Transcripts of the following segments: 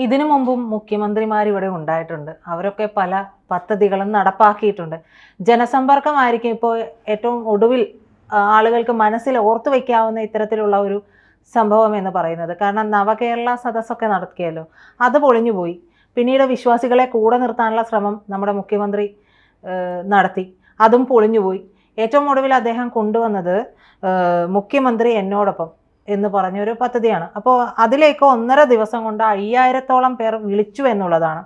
ഇതിനു മുമ്പും മുഖ്യമന്ത്രിമാർ ഇവിടെ ഉണ്ടായിട്ടുണ്ട്. അവരൊക്കെ പല പദ്ധതികളും നടപ്പാക്കിയിട്ടുണ്ട്. ജനസമ്പർക്കമായിരിക്കും ഇപ്പോൾ ഏറ്റവും ഒടുവിൽ ആളുകൾക്ക് മനസ്സിൽ ഓർത്തു വയ്ക്കാവുന്ന ഇത്തരത്തിലുള്ള ഒരു സംഭവം എന്ന് പറയുന്നത്. കാരണം നവകേരള സദസ്സൊക്കെ നടത്തിയല്ലോ, അത് പൊളിഞ്ഞുപോയി. പിന്നീട് വിശ്വാസികളെ കൂടെ നിർത്താനുള്ള ശ്രമം നമ്മുടെ മുഖ്യമന്ത്രി നടത്തി, അതും പൊളിഞ്ഞുപോയി. ഏറ്റവും ഒടുവിൽ അദ്ദേഹം കൊണ്ടുവന്നത് മുഖ്യമന്ത്രി എന്നോടൊപ്പം എന്ന് പറഞ്ഞൊരു പദ്ധതിയാണ്. അപ്പോൾ അതിലേക്ക് 1.5 ദിവസം കൊണ്ട് 5000-ഓളം പേർ വിളിച്ചു എന്നുള്ളതാണ്.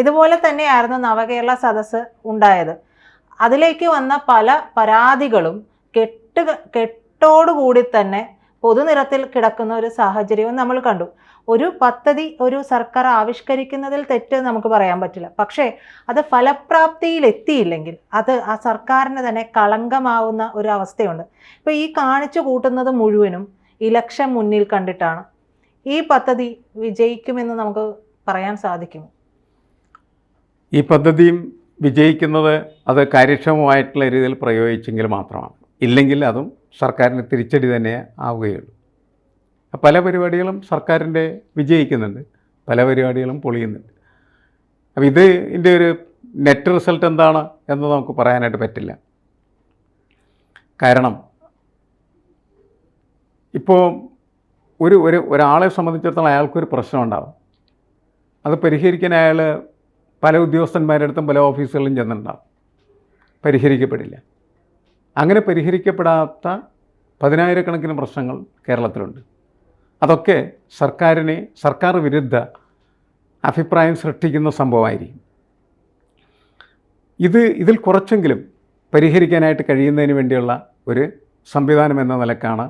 ഇതുപോലെ തന്നെയായിരുന്നു നവകേരള സദസ്സ് ഉണ്ടായത്. അതിലേക്ക് വന്ന പല പരാതികളും കെട്ടോടുകൂടി തന്നെ പൊതുനിരത്തിൽ കിടക്കുന്ന ഒരു സാഹചര്യവും നമ്മൾ കണ്ടു. ഒരു പദ്ധതി ഒരു സർക്കാർ ആവിഷ്കരിക്കുന്നതിൽ തെറ്റ് നമുക്ക് പറയാൻ പറ്റില്ല. പക്ഷേ അത് ഫലപ്രാപ്തിയിൽ എത്തിയില്ലെങ്കിൽ അത് ആ സർക്കാരിന് തന്നെ കളങ്കമാവുന്ന ഒരു അവസ്ഥയുണ്ട്. ഇപ്പോൾ ഈ കാണിച്ചു കൂട്ടുന്നത് മുഴുവനും ഇലക്ഷൻ മുന്നിൽ കണ്ടിട്ടാണ്. ഈ പദ്ധതി വിജയിക്കുമെന്ന് നമുക്ക് പറയാൻ സാധിക്കുമോ? ഈ പദ്ധതിയും വിജയിക്കുന്നത് അത് കാര്യക്ഷമമായിട്ടുള്ള രീതിയിൽ പ്രയോഗിച്ചെങ്കിൽ മാത്രമാണ്. ഇല്ലെങ്കിൽ അതും സർക്കാരിന് തിരിച്ചടി തന്നെ ആവുകയുള്ളൂ. പല പരിപാടികളും സർക്കാരിൻ്റെ വിജയിക്കുന്നുണ്ട്, പല പരിപാടികളും പൊളിയുന്നുണ്ട്. അപ്പോൾ ഇതിൻ്റെ ഒരു നെറ്റ് റിസൾട്ട് എന്താണ് എന്ന് നമുക്ക് പറയാനായിട്ട് പറ്റില്ല. കാരണം ഇപ്പോൾ ഒരാളെ സംബന്ധിച്ചിടത്തോളം അയാൾക്കൊരു പ്രശ്നം ഉണ്ടാകും. അത് പരിഹരിക്കാൻ അയാൾ പല ഉദ്യോഗസ്ഥന്മാരുടെ അടുത്തും പല ഓഫീസുകളിലും ചെന്നിട്ടുണ്ടാകും. പരിഹരിക്കപ്പെടില്ല. അങ്ങനെ പരിഹരിക്കപ്പെടാത്ത 10,000-കണക്കിന് പ്രശ്നങ്ങൾ കേരളത്തിലുണ്ട്. അതൊക്കെ സർക്കാർ വിരുദ്ധ അഭിപ്രായം സൃഷ്ടിക്കുന്ന സംഭവമായിരിക്കും. ഇതിൽ കുറച്ചെങ്കിലും പരിഹരിക്കാനായിട്ട് കഴിയുന്നതിന് വേണ്ടിയുള്ള ഒരു സംവിധാനം എന്ന നിലക്കാണ്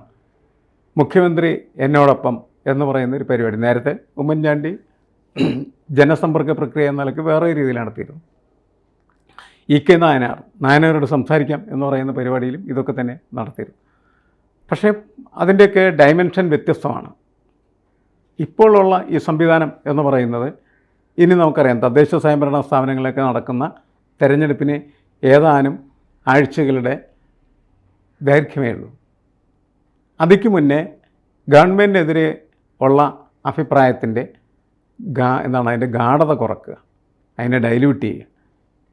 മുഖ്യമന്ത്രി എന്നോടൊപ്പം എന്ന് പറയുന്ന ഒരു പരിപാടി. നേരത്തെ ഉമ്മൻചാണ്ടി ജനസമ്പർക്ക പ്രക്രിയ എന്ന നിലയ്ക്ക് വേറെ രീതിയിൽ നടത്തിയിരുന്നു. EK നായനാരോട് സംസാരിക്കാം എന്ന് പറയുന്ന പരിപാടിയിലും ഇതൊക്കെ തന്നെ നടത്തിയിരുന്നു. പക്ഷേ അതിൻ്റെയൊക്കെ ഡയമെൻഷൻ വ്യത്യസ്തമാണ്. ഇപ്പോഴുള്ള ഈ സംവിധാനം എന്ന് പറയുന്നത്, ഇനി നമുക്കറിയാം തദ്ദേശ സ്വയംഭരണ സ്ഥാപനങ്ങളിലൊക്കെ നടക്കുന്ന തെരഞ്ഞെടുപ്പിന് ഏതാനും ആഴ്ചകളുടെ ദൈർഘ്യമേ ഉള്ളൂ. അതിക്ക് മുന്നേ ഗവൺമെൻറ്റിനെതിരെ ഉള്ള അഭിപ്രായത്തിൻ്റെ അതിൻ്റെ ഗാഢത കുറക്കുക, അതിനെ ഡൈല്യൂട്ട് ചെയ്യുക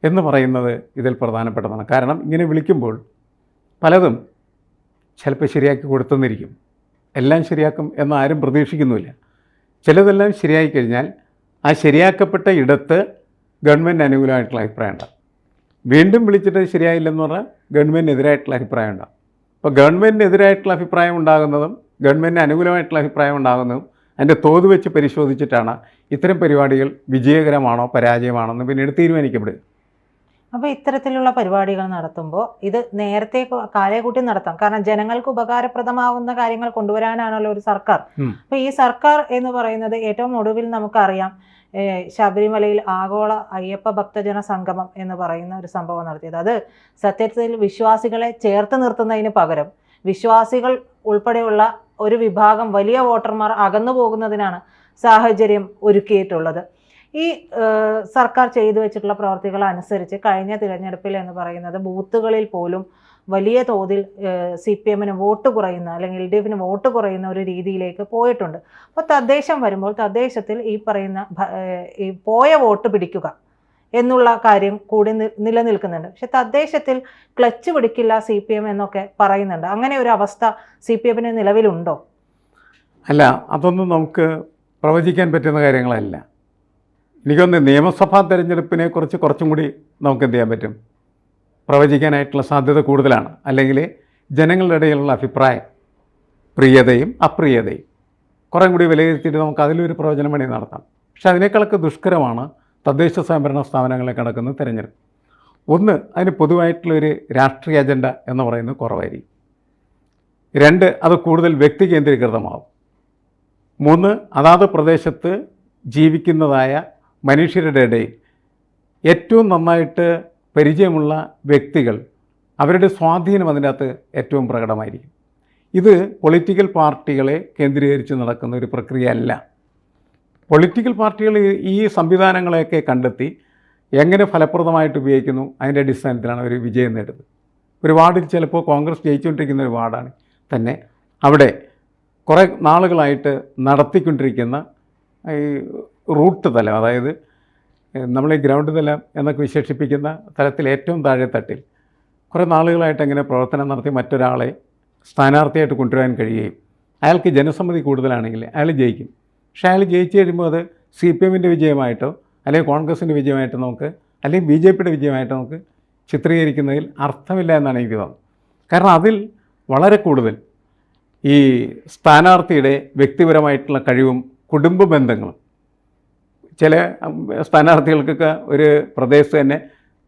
എന്ന് പറയുന്നത് ഇതിൽ പ്രധാനപ്പെട്ടതാണ്. കാരണം ഇങ്ങനെ വിളിക്കുമ്പോൾ പലതും ചിലപ്പോൾ ശരിയാക്കി കൊടുത്തെന്നിരിക്കും. എല്ലാം ശരിയാക്കും എന്ന് ആരും പ്രതീക്ഷിക്കുന്നുമില്ല. ചിലതെല്ലാം ശരിയായി കഴിഞ്ഞാൽ ആ ശരിയാക്കപ്പെട്ട ഇടത്ത് ഗവൺമെൻറ് അനുകൂലമായിട്ടുള്ള അഭിപ്രായം ഉണ്ടാകും. വീണ്ടും വിളിച്ചിട്ട് ശരിയായില്ലെന്ന് പറഞ്ഞാൽ ഗവൺമെൻറ്റിനെതിരായിട്ടുള്ള അഭിപ്രായം ഉണ്ടാകും. അപ്പോൾ ഗവൺമെൻറ്റിനെതിരായിട്ടുള്ള അഭിപ്രായം ഉണ്ടാകുന്നതും ഗവൺമെൻറ്റിന് അനുകൂലമായിട്ടുള്ള അഭിപ്രായം ഉണ്ടാകുന്നതും അതിൻ്റെ തോത് വെച്ച് പരിശോധിച്ചിട്ടാണ് ഇത്തരം പരിപാടികൾ വിജയകരമാണോ പരാജയമാണോ എന്ന് പിന്നീട് തീരുമാനിക്കപ്പെടുക. അപ്പോൾ ഇത്തരത്തിലുള്ള പരിപാടികൾ നടത്തുമ്പോൾ ഇത് നേരത്തെ കാലേകൂട്ടി നടത്താം. കാരണം ജനങ്ങൾക്ക് ഉപകാരപ്രദമാവുന്ന കാര്യങ്ങൾ കൊണ്ടുവരാനാണല്ലോ ഒരു സർക്കാർ. അപ്പോൾ ഈ സർക്കാർ എന്ന് പറയുന്നത് ഏറ്റവും ഒടുവിൽ നമുക്കറിയാം ശബരിമലയിൽ ആഗോള അയ്യപ്പ ഭക്തജന സംഗമം എന്ന് പറയുന്ന ഒരു സംഭവം നടത്തിയത്. അത് സത്യത്തിൽ വിശ്വാസികളെ ചേർത്ത് നിർത്തുന്നതിന് പകരം വിശ്വാസികൾ ഉൾപ്പെടെയുള്ള ഒരു വിഭാഗം വലിയ വോട്ടർമാർ അകന്നു പോകുന്നതിനാണ് സാഹചര്യം ഒരുക്കിയിട്ടുള്ളത്. ഈ സർക്കാർ ചെയ്തു വെച്ചിട്ടുള്ള പ്രവർത്തികൾ അനുസരിച്ച് കഴിഞ്ഞ തിരഞ്ഞെടുപ്പിൽ എന്ന് പറയുന്നത് ബൂത്തുകളിൽ പോലും വലിയ തോതിൽ CPM-ന് വോട്ട് കുറയുന്ന അല്ലെങ്കിൽ LDF-ന് വോട്ട് കുറയുന്ന ഒരു രീതിയിലേക്ക് പോയിട്ടുണ്ട്. അപ്പോൾ തദ്ദേശം വരുമ്പോൾ തദ്ദേശത്തിൽ ഈ പറയുന്ന ഈ പോയ വോട്ട് പിടിക്കുക എന്നുള്ള കാര്യം കൂടി നിലനിൽക്കുന്നുണ്ട്. പക്ഷെ തദ്ദേശത്തിൽ ക്ലച്ച് പിടിക്കില്ല CPM എന്നൊക്കെ പറയുന്നുണ്ട്. അങ്ങനെ ഒരു അവസ്ഥ CPM-ന് നിലവിലുണ്ടോ? അല്ല, അതൊന്നും നമുക്ക് പ്രവചിക്കാൻ പറ്റുന്ന കാര്യങ്ങളല്ല. എനിക്കൊന്ന് നിയമസഭാ തെരഞ്ഞെടുപ്പിനെ കുറിച്ച് കുറച്ചും കൂടി നമുക്ക് എന്ത് ചെയ്യാൻ പറ്റും, പ്രവചിക്കാനായിട്ടുള്ള സാധ്യത കൂടുതലാണ്. അല്ലെങ്കിൽ ജനങ്ങളുടെ ഇടയിലുള്ള അഭിപ്രായം പ്രിയതയും അപ്രിയതയും കുറേ കൂടി വിലയിരുത്തിയിട്ട് നമുക്ക് അതിലൊരു പ്രവചനം വേണമെങ്കിൽ നടത്താം. പക്ഷെ അതിനേക്കാളൊക്കെ ദുഷ്കരമാണ് തദ്ദേശ സ്വയംഭരണ സ്ഥാപനങ്ങളെ നടക്കുന്ന തിരഞ്ഞെടുപ്പ്. ഒന്ന്, അതിന് പൊതുവായിട്ടുള്ളൊരു രാഷ്ട്രീയ അജണ്ട എന്ന് പറയുന്നത് കുറവായിരിക്കും. 2, അത് കൂടുതൽ വ്യക്തി കേന്ദ്രീകൃതമാവും. 3, അതാത് പ്രദേശത്ത് ജീവിക്കുന്നതായ മനുഷ്യരുടെ ഇടയിൽ ഏറ്റവും നന്നായിട്ട് പരിചയമുള്ള വ്യക്തികൾ, അവരുടെ സ്വാധീനം അതിനകത്ത് ഏറ്റവും പ്രകടമായിരിക്കും. ഇത് പൊളിറ്റിക്കൽ പാർട്ടികളെ കേന്ദ്രീകരിച്ച് നടക്കുന്ന ഒരു പ്രക്രിയ അല്ല. പൊളിറ്റിക്കൽ പാർട്ടികൾ ഈ സംവിധാനങ്ങളെയൊക്കെ കണ്ടെത്തി എങ്ങനെ ഫലപ്രദമായിട്ട് ഉപയോഗിക്കുന്നു അതിൻ്റെ അടിസ്ഥാനത്തിലാണ് അവർ വിജയം നേടുന്നത്. ഒരു വാർഡിൽ ചിലപ്പോൾ കോൺഗ്രസ് ജയിച്ചുകൊണ്ടിരിക്കുന്ന ഒരു വാർഡാണ് തന്നെ, അവിടെ കുറേ നാളുകളായിട്ട് നടത്തിക്കൊണ്ടിരിക്കുന്ന ഈ റൂട്ട് തലം, അതായത് നമ്മൾ ഈ ഗ്രൗണ്ട് തലം എന്നൊക്കെ വിശേഷിപ്പിക്കുന്ന തലത്തിൽ ഏറ്റവും താഴെ തട്ടിൽ കുറേ നാളുകളായിട്ട് അങ്ങനെ പ്രവർത്തനം നടത്തി മറ്റൊരാളെ സ്ഥാനാർത്ഥിയായിട്ട് കൊണ്ടുവരാൻ കഴിയുകയും അയാൾക്ക് ജനസമ്മതി കൂടുതലാണെങ്കിൽ അയാൾ ജയിക്കും. പക്ഷേ അയാൾ ജയിച്ചു കഴിയുമ്പോൾ അത് CPM-ൻ്റെ വിജയമായിട്ടോ അല്ലെങ്കിൽ കോൺഗ്രസിൻ്റെ വിജയമായിട്ടോ നമുക്ക് അല്ലെങ്കിൽ BJP-യുടെ വിജയമായിട്ടോ നമുക്ക് ചിത്രീകരിക്കുന്നതിൽ അർത്ഥമില്ല എന്നാണ് എനിക്ക് തോന്നുന്നത്. കാരണം അതിൽ വളരെ കൂടുതൽ ഈ സ്ഥാനാർത്ഥിയുടെ വ്യക്തിപരമായിട്ടുള്ള കഴിവും കുടുംബ ബന്ധങ്ങളും, ചില സ്ഥാനാർത്ഥികൾക്കൊക്കെ ഒരു പ്രദേശത്ത് തന്നെ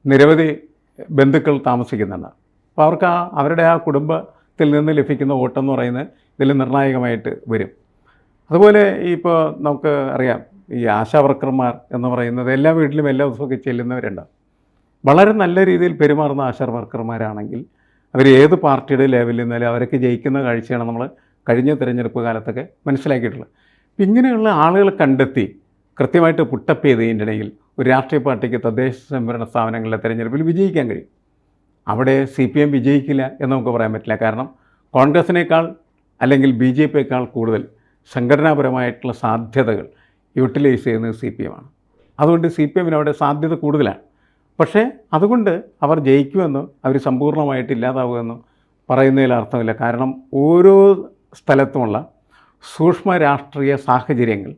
നിരവധി ബന്ധുക്കൾ താമസിക്കുന്നുണ്ട്. അപ്പോൾ അവർക്ക് അവരുടെ ആ കുടുംബത്തിൽ നിന്ന് ലഭിക്കുന്ന വോട്ടെന്ന് പറയുന്നത് ഇതിൽ നിർണായകമായിട്ട് വരും. അതുപോലെ ഇപ്പോൾ നമുക്ക് അറിയാം, ഈ ആശാവർക്കർമാർ എന്ന് പറയുന്നത് എല്ലാ വീട്ടിലും എല്ലാ ദിവസമൊക്കെ ചെല്ലുന്നവരുണ്ട്. വളരെ നല്ല രീതിയിൽ പെരുമാറുന്ന ആശാവർക്കർമാരാണെങ്കിൽ അവർ ഏത് പാർട്ടിയുടെ ലെവലിൽ നിന്നാലും അവരൊക്കെ ജയിക്കുന്ന കാഴ്ചയാണ് നമ്മൾ കഴിഞ്ഞ തിരഞ്ഞെടുപ്പ് കാലത്തൊക്കെ മനസ്സിലാക്കിയിട്ടുള്ളത്. അപ്പം ഇങ്ങനെയുള്ള ആളുകളെ കണ്ടെത്തി കൃത്യമായിട്ട് പുട്ടപ്പ് ചെയ്തതിനിടയിൽ ഒരു രാഷ്ട്രീയ പാർട്ടിക്ക് തദ്ദേശ സ്വയംഭരണ സ്ഥാപനങ്ങളിലെ തിരഞ്ഞെടുപ്പിൽ വിജയിക്കാൻ കഴിയും. അവിടെ CPM വിജയിക്കില്ല എന്ന് നമുക്ക് പറയാൻ പറ്റില്ല. കാരണം കോൺഗ്രസിനേക്കാൾ അല്ലെങ്കിൽ BJP-യേക്കാൾ കൂടുതൽ സംഘടനാപരമായിട്ടുള്ള സാധ്യതകൾ യൂട്ടിലൈസ് ചെയ്യുന്നത് CPM-ആണ്. അതുകൊണ്ട് CPM-ന് അവിടെ സാധ്യത കൂടുതലാണ്. പക്ഷേ അതുകൊണ്ട് അവർ ജയിക്കുമെന്നോ അവർ സമ്പൂർണ്ണമായിട്ട് ഇല്ലാതാവുമെന്നോ പറയുന്നതിൽ അർത്ഥമില്ല. കാരണം ഓരോ സ്ഥലത്തുമുള്ള സൂക്ഷ്മ രാഷ്ട്രീയ സാഹചര്യങ്ങൾ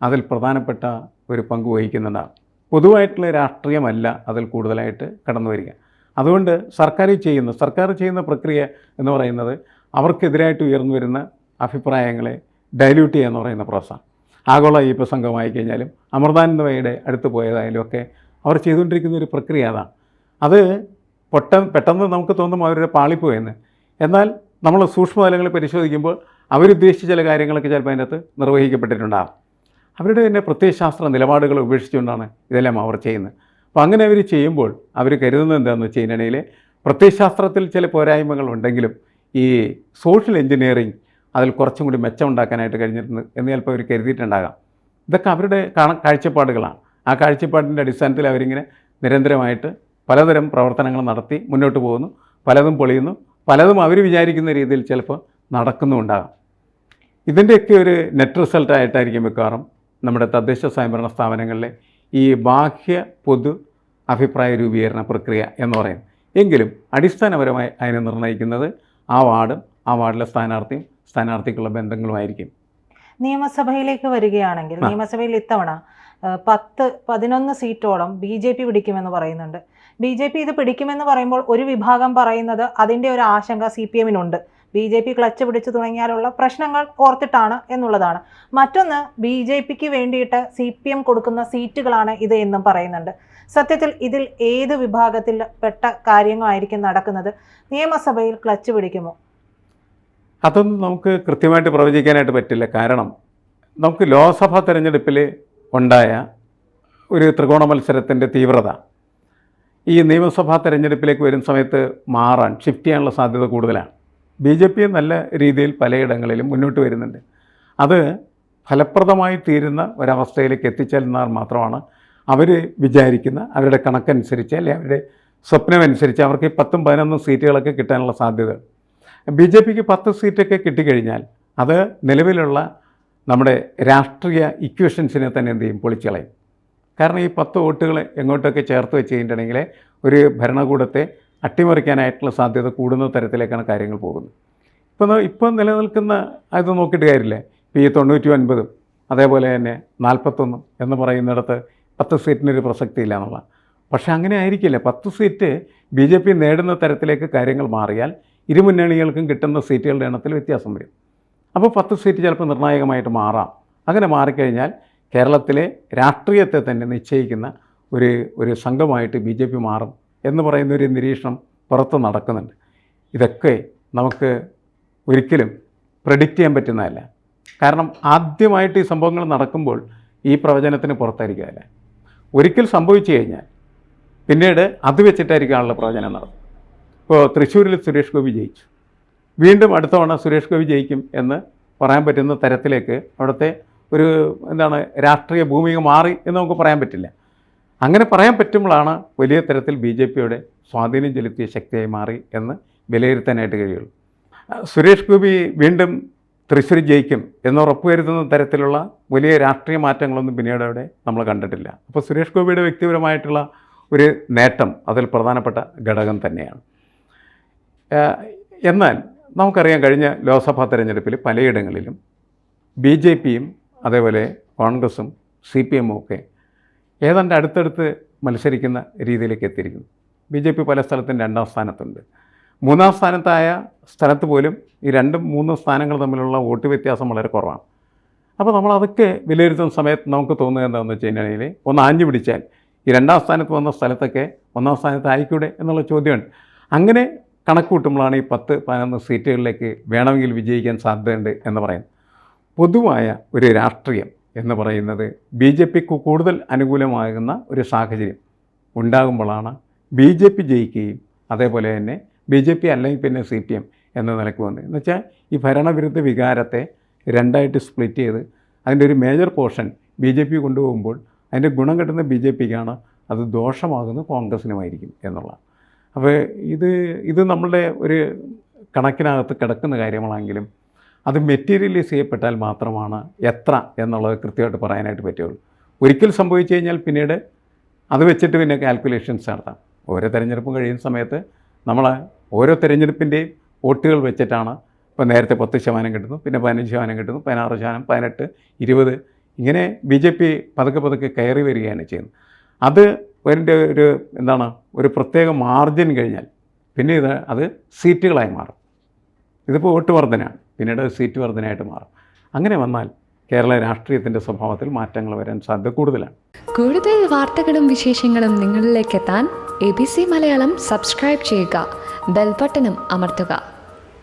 അതിൽ പ്രധാനപ്പെട്ട ഒരു പങ്ക് വഹിക്കുന്നുണ്ടാകും. പൊതുവായിട്ടുള്ള രാഷ്ട്രീയമല്ല അതിൽ കൂടുതലായിട്ട് കടന്നു വരിക. അതുകൊണ്ട് സർക്കാർ ചെയ്യുന്ന പ്രക്രിയ എന്ന് പറയുന്നത് അവർക്കെതിരായിട്ട് ഉയർന്നു വരുന്ന അഭിപ്രായങ്ങളെ ഡൈല്യൂട്ട് ചെയ്യുക എന്ന് പറയുന്ന പ്രോസസ്സാണ്. ആഗോള ഈ പ്രസംഗമായി കഴിഞ്ഞാലും അമൃതാനന്ദമയുടെ അടുത്ത് പോയതായാലും ഒക്കെ അവർ ചെയ്തുകൊണ്ടിരിക്കുന്ന ഒരു പ്രക്രിയ അതാണ്. അത് പെട്ടെന്ന് നമുക്ക് തോന്നും അവരുടെ പാളിപ്പോയെന്ന്. എന്നാൽ നമ്മൾ സൂക്ഷ്മതലങ്ങളിൽ പരിശോധിക്കുമ്പോൾ അവരുദ്ദേശിച്ച ചില കാര്യങ്ങളൊക്കെ ചിലപ്പോൾ അതിനകത്ത് നിർവഹിക്കപ്പെട്ടിട്ടുണ്ടാകും. അവരുടെ തന്നെ പ്രത്യയശാസ്ത്ര നിലപാടുകൾ ഉപേക്ഷിച്ചുകൊണ്ടാണ് ഇതെല്ലാം അവർ ചെയ്യുന്നത്. അപ്പോൾ അങ്ങനെ അവർ ചെയ്യുമ്പോൾ അവർ കരുതുന്നത് എന്താണെന്ന് വെച്ച് കഴിഞ്ഞാൽ പ്രത്യയശാസ്ത്രത്തിൽ ചില പോരായ്മകൾ ഉണ്ടെങ്കിലും ഈ സോഷ്യൽ എഞ്ചിനീയറിങ് അതിൽ കുറച്ചും കൂടി മെച്ചമുണ്ടാക്കാനായിട്ട് കഴിഞ്ഞിട്ടുണ്ട് എന്ന് ചിലപ്പോൾ അവർ കരുതിയിട്ടുണ്ടാകാം. ഇതൊക്കെ അവരുടെ കാഴ്ചപ്പാടുകളാണ്. ആ കാഴ്ചപ്പാടിൻ്റെ അടിസ്ഥാനത്തിൽ അവരിങ്ങനെ നിരന്തരമായിട്ട് പലതരം പ്രവർത്തനങ്ങൾ നടത്തി മുന്നോട്ട് പോകുന്നു. പലതും പൊളിയുന്നു, പലതും അവർ വിചാരിക്കുന്ന രീതിയിൽ ചിലപ്പോൾ നടക്കുന്നുമുണ്ടാകാം. ഇതിൻ്റെയൊക്കെ ഒരു നെറ്റ് റിസൾട്ടായിട്ടായിരിക്കും മിക്കവാറും നമ്മുടെ തദ്ദേശ സ്വയംഭരണ സ്ഥാപനങ്ങളിലെ ഈ ബാഹ്യ പൊതു അഭിപ്രായ രൂപീകരണ പ്രക്രിയ എന്ന് പറയുന്നത്. എങ്കിലും അടിസ്ഥാനപരമായി അതിനെ നിർണ്ണയിക്കുന്നത് ആ വാർഡിലെ സ്ഥാനാർത്ഥിക്കുള്ള ബന്ധങ്ങളുമായിരിക്കും. നിയമസഭയിലേക്ക് വരികയാണെങ്കിൽ നിയമസഭയിൽ ഇത്തവണ 10-11 സീറ്റോളം BJP പിടിക്കുമെന്ന് പറയുന്നുണ്ട്. BJP ഇത് പിടിക്കുമെന്ന് പറയുമ്പോൾ ഒരു വിഭാഗം പറയുന്നത് അതിൻ്റെ ഒരു ആശങ്ക CPM-നുണ്ട്. BJP ക്ലച്ച് പിടിച്ചു തുടങ്ങിയാലുള്ള പ്രശ്നങ്ങൾ ഓർത്തിട്ടാണ് എന്നുള്ളതാണ്. മറ്റൊന്ന്, BJPക്ക് വേണ്ടിയിട്ട് CPM കൊടുക്കുന്ന സീറ്റുകളാണ് ഇത് എന്നും പറയുന്നുണ്ട്. സത്യത്തിൽ ഇതിൽ ഏത് വിഭാഗത്തിൽ പെട്ട കാര്യങ്ങളായിരിക്കും നടക്കുന്നത്? നിയമസഭയിൽ ക്ലച്ച് പിടിക്കുമോ? അതൊന്നും നമുക്ക് കൃത്യമായിട്ട് പ്രവചിക്കാനായിട്ട് പറ്റില്ല. കാരണം നമുക്ക് ലോക്സഭാ തെരഞ്ഞെടുപ്പിൽ ഉണ്ടായ ഒരു ത്രികോണ മത്സരത്തിൻ്റെ തീവ്രത ഈ നിയമസഭാ തെരഞ്ഞെടുപ്പിലേക്ക് വരുന്ന സമയത്ത് ഷിഫ്റ്റ് ചെയ്യാനുള്ള സാധ്യത കൂടുതലാണ്. BJP നല്ല രീതിയിൽ പലയിടങ്ങളിലും മുന്നോട്ട് വരുന്നുണ്ട്. അത് ഫലപ്രദമായി തീരുന്ന ഒരവസ്ഥയിലേക്ക് എത്തിച്ചേരുന്നാൽ മാത്രമാണ് അവർ വിചാരിക്കുന്ന അവരുടെ കണക്കനുസരിച്ച് അല്ലെങ്കിൽ അവരുടെ സ്വപ്നമനുസരിച്ച് അവർക്ക് 10-11 സീറ്റുകളൊക്കെ കിട്ടാനുള്ള സാധ്യത. BJPക്ക് 10 സീറ്റൊക്കെ കിട്ടിക്കഴിഞ്ഞാൽ അത് നിലവിലുള്ള നമ്മുടെ രാഷ്ട്രീയ ഇക്വേഷൻസിനെ തന്നെ എന്ത് ചെയ്യും, പൊളിച്ചളയും. കാരണം ഈ 10 വോട്ടുകൾ എങ്ങോട്ടൊക്കെ ചേർത്ത് വെച്ച് കഴിഞ്ഞിട്ടുണ്ടെങ്കിൽ ഒരു ഭരണകൂടത്തെ അട്ടിമറിക്കാനായിട്ടുള്ള സാധ്യത കൂടുന്ന തരത്തിലേക്കാണ് കാര്യങ്ങൾ പോകുന്നത്. ഇപ്പം നിലനിൽക്കുന്ന അത് നോക്കിയിട്ട് കാര്യമില്ല. ഇപ്പോൾ ഈ 99 അതേപോലെ തന്നെ 41 എന്ന് പറയുന്നിടത്ത് 10 സീറ്റിനൊരു പ്രസക്തിയില്ല എന്നുള്ള. പക്ഷേ അങ്ങനെ ആയിരിക്കില്ല. 10 സീറ്റ് BJP നേടുന്ന തരത്തിലേക്ക് കാര്യങ്ങൾ മാറിയാൽ ഇരുമുന്നണികൾക്കും കിട്ടുന്ന സീറ്റുകളുടെ എണ്ണത്തിൽ വ്യത്യാസം വരും. അപ്പോൾ 10 സീറ്റ് ചിലപ്പോൾ നിർണായകമായിട്ട് മാറാം. അങ്ങനെ മാറിക്കഴിഞ്ഞാൽ കേരളത്തിലെ രാഷ്ട്രീയത്തെ തന്നെ നിശ്ചയിക്കുന്ന ഒരു സംഘമായിട്ട് BJP മാറും എന്ന് പറയുന്നൊരു നിരീക്ഷണം പുറത്ത് നടക്കുന്നുണ്ട്. ഇതൊക്കെ നമുക്ക് ഒരിക്കലും പ്രെഡിക്റ്റ് ചെയ്യാൻ പറ്റുന്നതല്ല. കാരണം ആദ്യമായിട്ട് ഈ സംഭവങ്ങൾ നടക്കുമ്പോൾ ഈ പ്രവചനത്തിന് പുറത്തായിരിക്കുകയല്ല. ഒരിക്കൽ സംഭവിച്ചു കഴിഞ്ഞാൽ പിന്നീട് അത് വെച്ചിട്ടായിരിക്കാനുള്ള പ്രവചനം നടത്തും. ഇപ്പോൾ തൃശ്ശൂരിൽ സുരേഷ് ഗോപി ജയിച്ചു. വീണ്ടും അടുത്ത തവണ സുരേഷ് ഗോപി ജയിക്കും എന്ന് പറയാൻ പറ്റുന്ന തരത്തിലേക്ക് അവിടുത്തെ ഒരു രാഷ്ട്രീയ ഭൂമിക മാറി എന്ന് നമുക്ക് പറയാൻ പറ്റില്ല. അങ്ങനെ പറയാൻ പറ്റുമ്പോഴാണ് വലിയ തരത്തിൽ BJPയുടെ സ്വാധീനം ചെലുത്തിയ ശക്തിയായി മാറി എന്ന് വിലയിരുത്താനായിട്ട് കഴിയുള്ളൂ. സുരേഷ് ഗോപി വീണ്ടും തൃശ്ശൂർ ജയിക്കും എന്നുറപ്പുവരുത്തുന്ന തരത്തിലുള്ള വലിയ രാഷ്ട്രീയ മാറ്റങ്ങളൊന്നും പിന്നീട് അവിടെ നമ്മൾ കണ്ടിട്ടില്ല. അപ്പോൾ സുരേഷ് ഗോപിയുടെ വ്യക്തിപരമായിട്ടുള്ള ഒരു നേട്ടം അതിൽ പ്രധാനപ്പെട്ട ഘടകം തന്നെയാണ്. എന്നാൽ നമുക്കറിയാം, കഴിഞ്ഞ ലോക്സഭാ തെരഞ്ഞെടുപ്പിൽ പലയിടങ്ങളിലും BJPയും അതേപോലെ കോൺഗ്രസും CPMും ഒക്കെ ഏതാണ്ട് അടുത്തടുത്ത് മത്സരിക്കുന്ന രീതിയിലേക്ക് എത്തിയിരിക്കുന്നു. BJP പല സ്ഥലത്തും 2ാം സ്ഥാനത്തുണ്ട്. 3ാം സ്ഥാനത്തായ സ്ഥലത്ത് പോലും ഈ 2ഉം 3ഉം സ്ഥാനങ്ങൾ തമ്മിലുള്ള വോട്ട് വ്യത്യാസം വളരെ കുറവാണ്. അപ്പോൾ നമ്മൾ അതൊക്കെ വിലയിരുത്തുന്ന സമയത്ത് നമുക്ക് തോന്നുക എന്താണെന്ന് വെച്ച് കഴിഞ്ഞാൽ, ഒന്ന് ആഞ്ഞു പിടിച്ചാൽ ഈ 2ാം സ്ഥാനത്ത് വന്ന സ്ഥലത്തൊക്കെ 1ാം സ്ഥാനത്ത് ആയിക്കൂടെ എന്നുള്ള ചോദ്യമുണ്ട്. അങ്ങനെ കണക്ക് കൂട്ടുമ്പോഴാണ് ഈ 10-11 സീറ്റുകളിലേക്ക് വേണമെങ്കിൽ വിജയിക്കാൻ സാധ്യതയുണ്ട് എന്ന് പറയുന്നത്. പൊതുവായ ഒരു രാഷ്ട്രീയം എന്ന് പറയുന്നത് BJPക്ക് കൂടുതൽ അനുകൂലമാകുന്ന ഒരു സാഹചര്യം ഉണ്ടാകുമ്പോഴാണ് BJP ജയിക്കുകയും അതേപോലെ തന്നെ BJP അല്ലെങ്കിൽ പിന്നെ CPM എന്ന നിലയ്ക്ക് വന്നത്. എന്ന് വെച്ചാൽ ഈ ഭരണവിരുദ്ധ വികാരത്തെ 2ആയിട്ട് സ്പ്ലിറ്റ് ചെയ്ത് അതിൻ്റെ ഒരു മേജർ പോർഷൻ BJP കൊണ്ടുപോകുമ്പോൾ അതിൻ്റെ ഗുണം കിട്ടുന്ന BJPക്കാണ്, അത് ദോഷമാകുന്നത് കോൺഗ്രസിനുമായിരിക്കും എന്നുള്ളതാണ്. അപ്പോൾ ഇത് നമ്മളുടെ ഒരു കണക്കിനകത്ത് കിടക്കുന്ന കാര്യങ്ങളാണെങ്കിലും അത് മെറ്റീരിയലൈസ് ചെയ്യപ്പെട്ടാൽ മാത്രമാണ് എത്ര എന്നുള്ളത് കൃത്യമായിട്ട് പറയാനായിട്ട് പറ്റുള്ളൂ. ഒരിക്കൽ സംഭവിച്ചു കഴിഞ്ഞാൽ പിന്നീട് അത് വെച്ചിട്ട് പിന്നെ കാൽക്കുലേഷൻസ് നടത്താം. ഓരോ തെരഞ്ഞെടുപ്പും കഴിയുന്ന സമയത്ത് നമ്മൾ ഓരോ തെരഞ്ഞെടുപ്പിൻ്റെയും വോട്ടുകൾ വെച്ചിട്ടാണ്, ഇപ്പോൾ നേരത്തെ 10% കിട്ടുന്നു, പിന്നെ 15% കിട്ടുന്നു, 16%, 18, 20 ഇങ്ങനെ BJP പതുക്കെ കയറി വരികയാണ് ചെയ്യുന്നത്. അത് അതിൻ്റെ ഒരു പ്രത്യേക മാർജിൻ കഴിഞ്ഞാൽ പിന്നെ അത് സീറ്റുകളായി മാറും. ഇതിപ്പോൾ വോട്ട് വർധനയാണ്, പിന്നീട് സീറ്റ് വർധനയായിട്ട് മാറും. അങ്ങനെ വന്നാൽ കേരള രാഷ്ട്രീയത്തിൻ്റെ സ്വഭാവത്തിൽ മാറ്റങ്ങൾ വരാൻ സാധ്യത കൂടുതലാണ്. കൂടുതൽ വാർത്തകളും വിശേഷങ്ങളും നിങ്ങളിലേക്ക് എത്താൻ ABC മലയാളം സബ്സ്ക്രൈബ് ചെയ്യുക, ബെൽ ബട്ടണും അമർത്തുക.